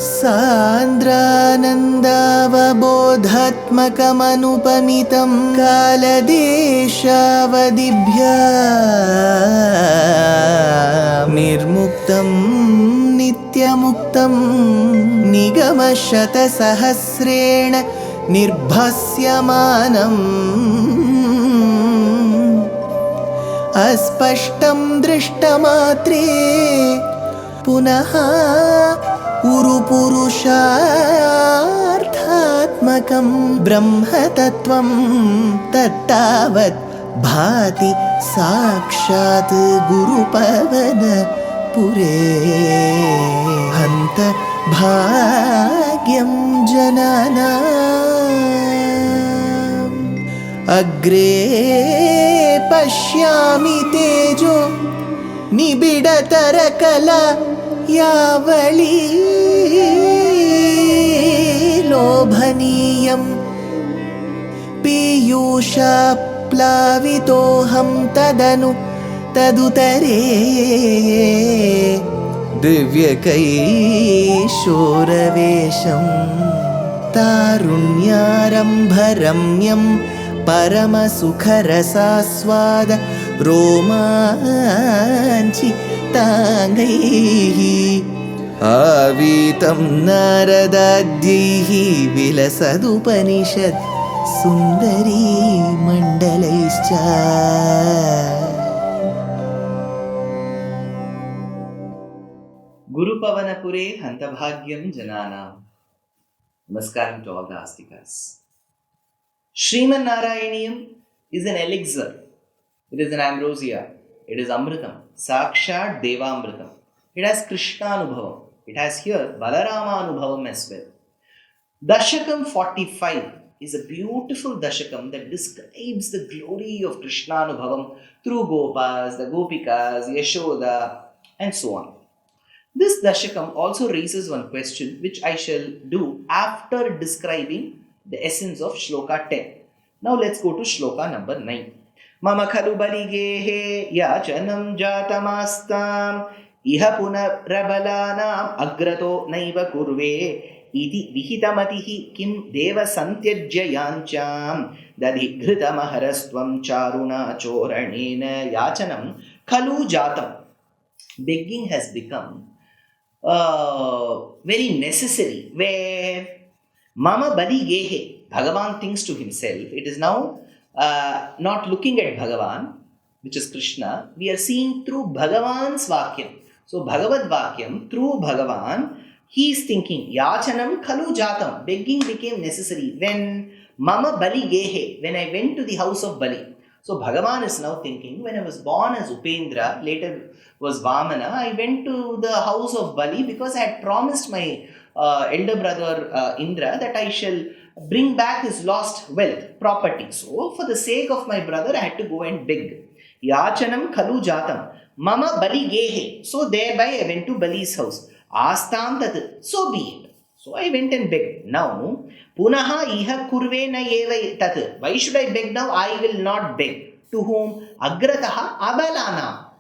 सान्द्रानन्दावबोधात्मकमनुपमितं कालदेशावदिभ्या निर्मुक्तं नित्यमुक्तं निगमशतसहस्रेण निर्भास्यमानम् अस्पष्टं दृष्टमात्रे पुनः उरुपुरुषार्थात्मकं ब्रह्मतत्त्वं तत्तावत् भाति साक्षात् गुरुपवनपुरे हन्त भाग्यं जनानाम् अग्रे पश्यामि तेजो निबिडतरकला यावली लोभनीयं पीयूषाप्लावितोऽहं तदुतरे दिव्यकैशोरवेशं तारुण्यारम्भरम्यं परमसुखरसास्वाद रोमाञ्चिताङ्गैः आवीतं नारदाद्यैः विलसदुपनिषत् सुन्दरी मण्डलैश्च। Gurupavanapure Hantabhagyam Jananam. Namaskaram to all the Astikas. Sriman Narayaneeyam is an elixir. It is an ambrosia. It is Amritam. Sakshat Devamritam. It has Krishna Anubhavam. It has here Balarama Anubhavam as well. Dashakam 45 is a beautiful Dashakam that describes the glory of Krishna Anubhavam through Gopas, the Gopikas, Yashoda, and so on. This Dashakam also raises one question which I shall do after describing the essence of Shloka 10. Now let's go to Shloka number 9. Mama khalu baligehe yachanam jatamastam iha punarabalanam agrato naiva kurve iti vihitamatihi kim deva santyajya yancham dadhi ghritamaharastvam charuna choranena yachanam khalu jatam. Begging has become very necessary, where Mama Bali Gehe, Bhagavan thinks to himself. It is now not looking at Bhagavan, which is Krishna. We are seeing through Bhagavan's Vakyam. So Bhagavad Vakyam, through Bhagavan, he is thinking, Yachanam Khalu Jatam. Begging became necessary when Mama Bali Gehe, when I went to the house of Bali. So Bhagavan is now thinking, when I was born as Upendra, later was Vamana, I went to the house of Bali because I had promised my elder brother Indra that I shall bring back his lost wealth, property. So for the sake of my brother, I had to go and beg. Yachanam Khalu Jatam. Mama Bali Gehe. So thereby I went to Bali's house. Astam Tat. So be it. So I went and begged. Now, Punaha iha kurve na eva tat. Why should I beg now? I will not beg. To whom? Agrataha abalana.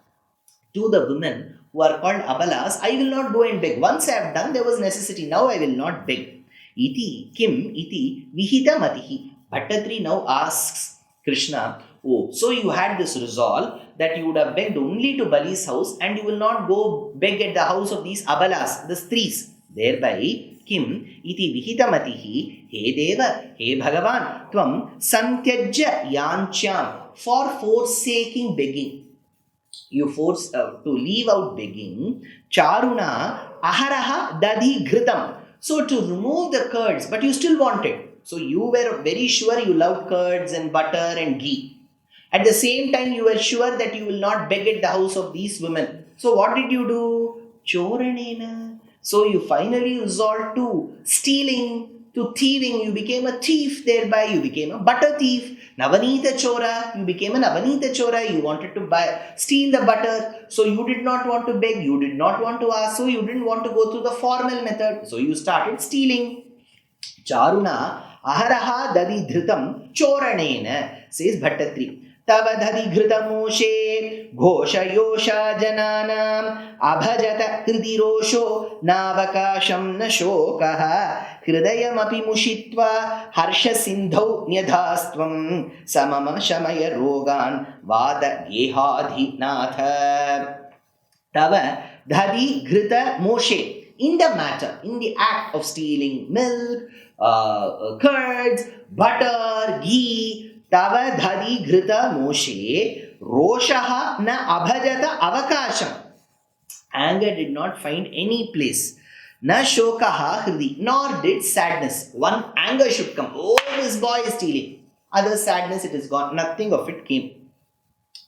To the women who are called abalas, I will not go and beg. Once I have done, there was necessity. Now I will not beg. Iti kim iti vihita matihi. Bhattatri now asks Krishna, oh, so you had this resolve that you would have begged only to Bali's house and you will not go beg at the house of these abalas, the strees. Thereby, Kim iti vihitamatihi, he deva, he Bhagavan, tvam santyajya yancham, for forsaking begging. You force to leave out begging. Charuna aharaha dadi ghritam. So to remove the curds, but you still want it. So you were very sure you loved curds and butter and ghee. At the same time, you were sure that you will not beg at the house of these women. So what did you do? Choranena. So you finally resolved to stealing, to thieving. You became a thief, thereby you became a butter thief. Navanita Chora, you became a Navanita Chora. You wanted to steal the butter. So you did not want to beg, you did not want to ask, so you didn't want to go through the formal method. So you started stealing. Charuna aharaha dadi dhritam choranena, says Bhattatri. तव दधिघृतमोषे घोषयोषा जनानाम् अभजत हृदि रोषो नावकाशं न शोकः हृदयमपि मुषित्वा हर्षसिन्धौ न्यधास्त्वं समम शमय रोगान् वादगेहाधिनाथ तव दधिघृत मोषे. In the matter, in the act of stealing milk, curds, butter, ghee, tava dhadi ghrita moshe, roshaha na abhajata avakasham. Anger did not find any place. Na shokaha hridi, nor did sadness. One anger should come. Oh, this boy is stealing. Other sadness, it is gone. Nothing of it came.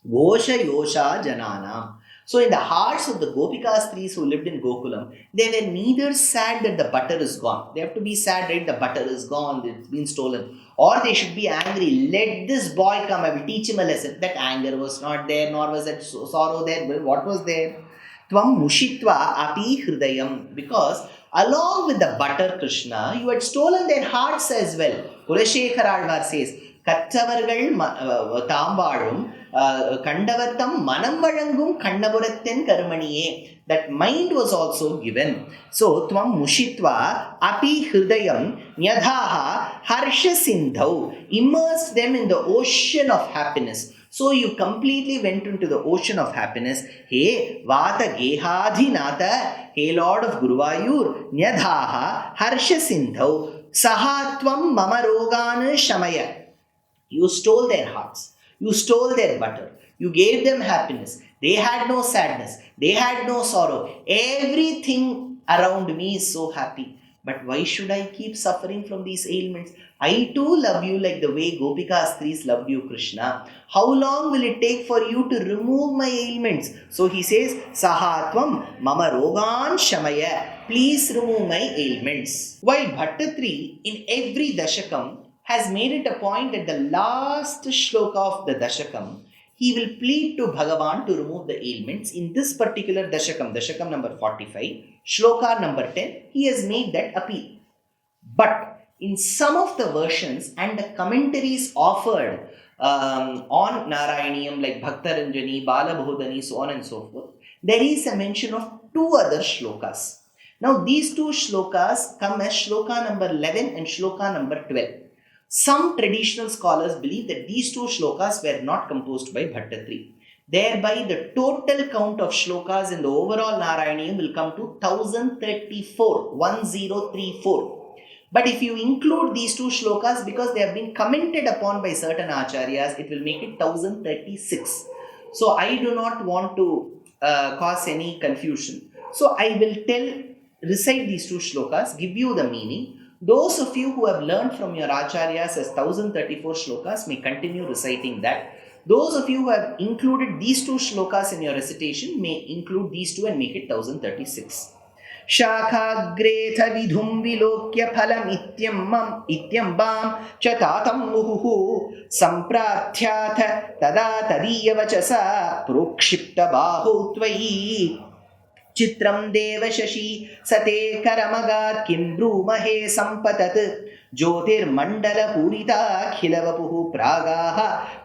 Gosha yosha jananam. So in the hearts of the Gopika Stris who lived in Gokulam, they were neither sad that the butter is gone. They have to be sad, right? The butter is gone, it's been stolen. Or they should be angry. Let this boy come, I will teach him a lesson. That anger was not there, nor was that sorrow there. Well, what was there? Tvam mushitva api hridayam. Because along with the butter, Krishna, you had stolen their hearts as well. Kulashekar Alvar says, கற்றவர்கள் தாம்பாழும் கண்டவர்த்தம் மனம் வழங்கும் கண்ணபுரத்தின் கருமணியே. That mind was also given. So, tvam mushitva api hridayam nyadhaha harsha sindhau. Immersed them in the ocean of happiness. So, you completely went into the ocean of happiness. Hey, vata gehadhinata. Hey, Lord of Guruvayur. Nyadhaha harsha sindhau. Sahatvam mama rogana shamaya. You stole their hearts. You stole their butter. You gave them happiness. They had no sadness. They had no sorrow. Everything around me is so happy. But why should I keep suffering from these ailments? I too love you like the way Gopika Stris loved you, Krishna. How long will it take for you to remove my ailments? So he says, Sahatvam mama rogan shamaya. Please remove my ailments. While Bhattatri in every Dashakam has made it a point at the last shloka of the Dashakam, he will plead to Bhagavan to remove the ailments. In this particular Dashakam, Dashakam number 45, shloka number 10, he has made that appeal. But in some of the versions and the commentaries offered on Narayaneeyam like Bhaktaranjani, Balabhodani, so on and so forth, there is a mention of two other shlokas. Now these two shlokas come as shloka number 11 and shloka number 12. Some traditional scholars believe that these two shlokas were not composed by Bhattatri. Thereby, the total count of shlokas in the overall Narayaneeyam will come to 1034. But if you include these two shlokas, because they have been commented upon by certain acharyas, it will make it 1036. So, I do not want to cause any confusion. So, I will recite these two shlokas, give you the meaning. Those of you who have learned from your acharyas as 1034 shlokas may continue reciting that. Those of you who have included these two shlokas in your recitation may include these two and make it 1036. Shakhagretha vidhum vilokya phalam ityambam chatatam muhuhu samprarthyatha tada tadiya vachasa prokshipta bahu tvayi चित्रं देवशशि सते करमगात् किं ब्रूमहे सम्पतत् ज्योतिर्मण्डलपूरिताखिलवपुः प्रागाः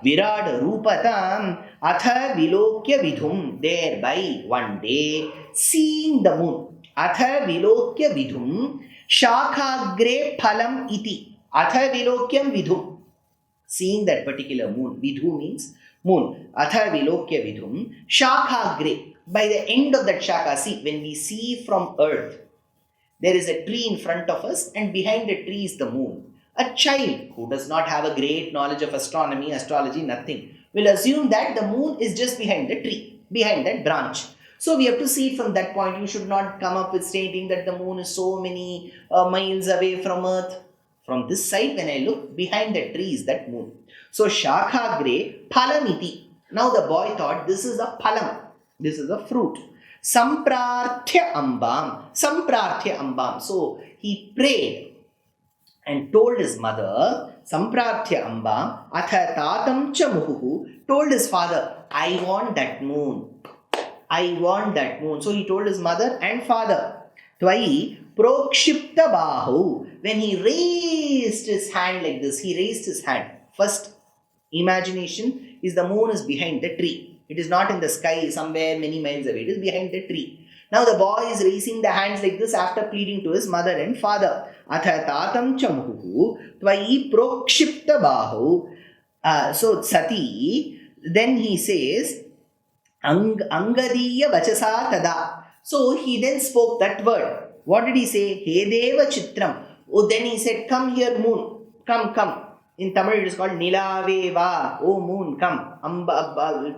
विराड रूपताम् अथ विलोक्य विधुं. Thereby one day seeing the moon, अथ विलोक्य विधुं शाखाग्रे फलम् इति. अथ विलोक्यं विधुं, seeing that particular moon. Vidhu means moon. अथ विलोक्य विधुं शाखाग्रे. By the end of that shaka, see, when we see from earth, there is a tree in front of us and behind the tree is the moon. A child who does not have a great knowledge of astronomy, astrology, nothing, will assume that the moon is just behind the tree, behind that branch. So we have to see it from that point. You should not come up with stating that the moon is so many miles away from earth. From this side, when I look, behind the tree is that moon. So Shakhagre Phalamiti. Now the boy thought this is a phalam. This is a fruit. Samprarthya ambam. Samprarthya ambam. So he prayed and told his mother, Samprarthya ambam, atha tatam cha muhuhu, told his father, I want that moon. I want that moon. So he told his mother and father, Tvai prokshipta bahu. When he raised his hand like this, he raised his hand. First imagination is the moon is behind the tree. It is not in the sky somewhere many miles away. It is behind the tree. Now the boy is raising the hands like this after pleading to his mother and father. Atha tatam chamuhu tvai prokshipta bahu. So Sati, then he says, Angadiya vachasa tada. So he then spoke that word. What did he say? He deva chitram. Oh, then he said, come here, moon. Come, come. In Tamil it is called Nilave va. Oh, moon, come.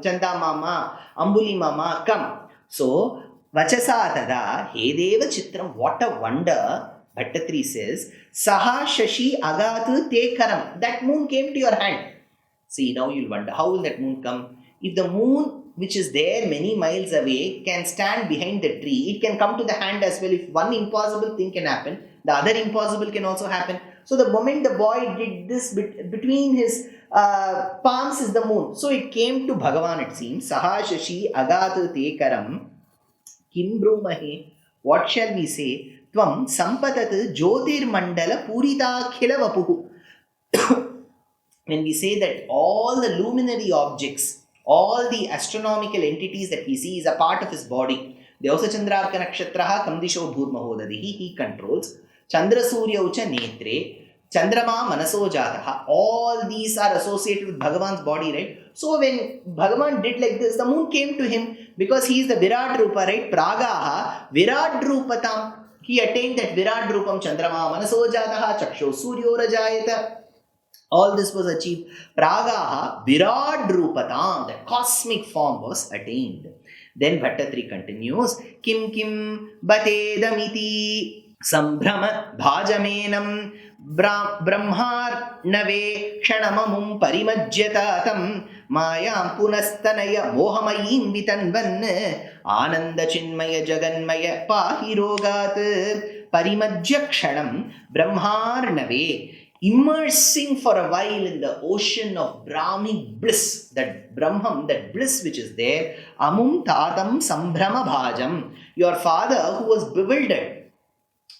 Chanda mama, Ambuli mama, come. So, vachasa tada, he deva chitram. What a wonder. Bhattatri says, Saha shashi agatu te karam. That moon came to your hand. See, now you'll wonder, how will that moon come? If the moon, which is there many miles away, can stand behind the tree, it can come to the hand as well. If one impossible thing can happen, the other impossible can also happen. So the moment the boy did this, between his palms is the moon. So it came to Bhagavan, it seems. Saha shashi agatu te karam. Kim brumahe. What shall we say? Tvam sampatat jyotir mandala purita khila vapuhu. When we say that all the luminary objects, all the astronomical entities that we see is a part of his body. Devasa Chandrarka Nakshatraha Kamdisho Bhurmahodadihi, he controls. Chandra Surya Ucha Netre, Chandrama Manaso Jataha, all these are associated with Bhagavan's body, right? So when Bhagavan did like this, the moon came to him because he is the Virat Rupa, right? Pragaha, Virat Rupatam. He attained that Virat Rupam, Chandrama Manaso Jataha, Chaksho Suryo Rajayata. All this was achieved. Pragaha Virat Rupatam, the cosmic form was attained. Then Bhattatri continues, Kim Kim Batedamiti Sambhrama Bhajamenam Brahmar Nave Kshanamamum Parimajyatatam Mayam Punastanaya Mohamayim Vitanvan Ananda Chinmaya Jaganmaya Pahirogat Parimajya Kshanam Brahmar Nave. Immersing for a while in the ocean of Brahmic bliss, that Brahman, that bliss which is there, Amum Tadam Sambhrama Bhajam. Your father who was bewildered,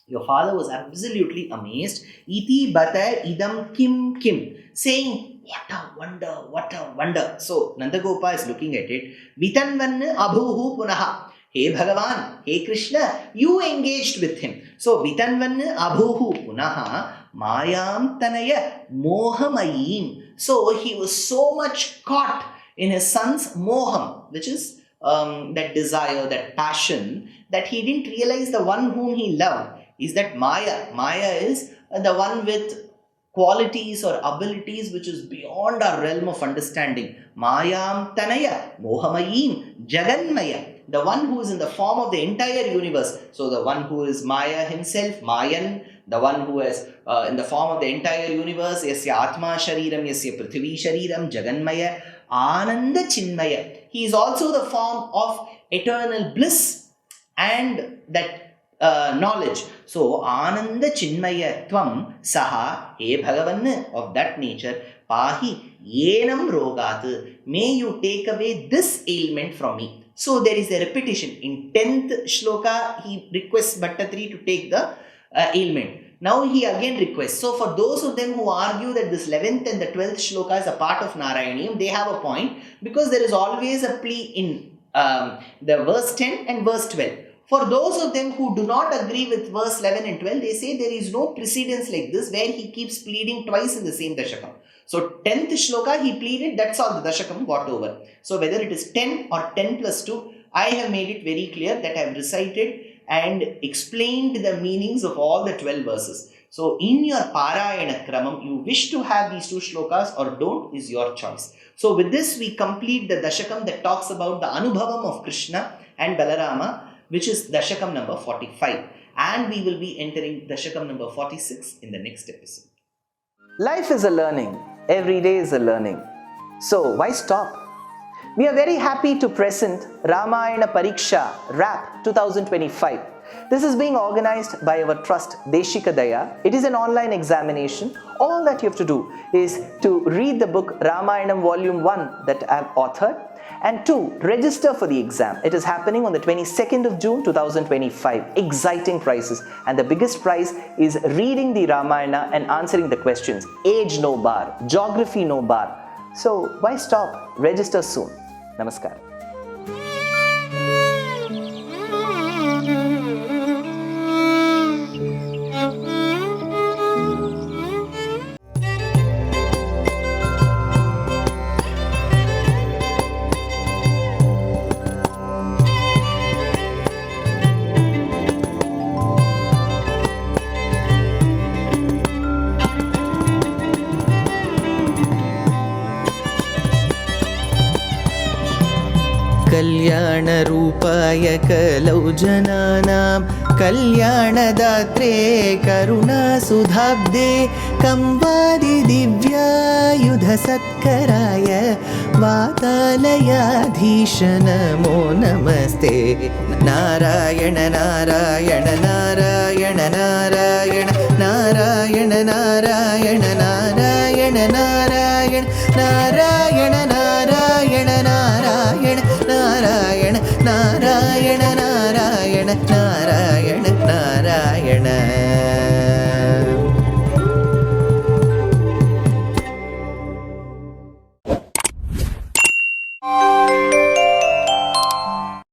your father was absolutely amazed. Iti Bata Idam Kim Kim, saying, what a wonder, what a wonder. So Nandagopa is looking at it. Vitanvan Abhuhu Punaha. Hey Bhagavan, hey Krishna, you engaged with him. So Vitanvan Abhuhu Punaha. Mayam Tanaya Mohamayim. So he was so much caught in his son's moham, which is that desire, that passion, that he didn't realize the one whom he loved is that Maya. Maya is the one with qualities or abilities which is beyond our realm of understanding. Mayam Tanaya Mohamayim Jaganmaya. The one who is in the form of the entire universe. So the one who is Maya himself, Mayan, the one who is in the form of the entire universe, Yasya Atma Shariram, Yasya Prithvi Shariram, Jaganmaya, Ananda Chinmaya. He is also the form of eternal bliss and that knowledge. So Ananda Chinmaya Tvam Saha, He Bhagavan, of that nature, Pahi Yenam Rogat. May you take away this ailment from me. So there is a repetition. In 10th shloka, he requests Bhattatri to take the ailment. Now he again requests. So for those of them who argue that this 11th and the 12th shloka is a part of Narayaneeyam, they have a point because there is always a plea in the verse 10 and verse 12. For those of them who do not agree with verse 11 and 12, they say there is no precedence like this where he keeps pleading twice in the same Dashakam. So 10th shloka he pleaded, that's all, the Dashakam got over. So whether it is 10 or 10 plus 2, I have made it very clear that I have recited and explained the meanings of all the 12 verses. So in your Parayana Kramam, you wish to have these two shlokas or don't is your choice. So with this we complete the Dashakam that talks about the Anubhavam of Krishna and Balarama, which is Dashakam number 45. And we will be entering Dashakam number 46 in the next episode. Life is a learning. Every day is a learning. So why stop? We are very happy to present Ramayana Pariksha RAP 2025. This is being organized by our trust Deshikadaya. It is an online examination. All that you have to do is to read the book Ramayanam Volume 1 that I have authored and 2. Register for the exam. It is happening on the 22nd of June 2025. Exciting prizes, and the biggest prize is reading the Ramayana and answering the questions. Age no bar, geography no bar, So why stop? Register soon. Namaskar. कल्याणरूपाय कलौ जनानां कल्याणदात्रे करुणासुधाब्दे कंवादिदिव्यायुधसत्कराय वातालयाधीश नमो नमस्ते। नारायण नारायण नारायण नारायण नारायण नारायण नारायण नारायण नारायण नारायण नारायण नारायण नारायण नारायण नारायण नारायण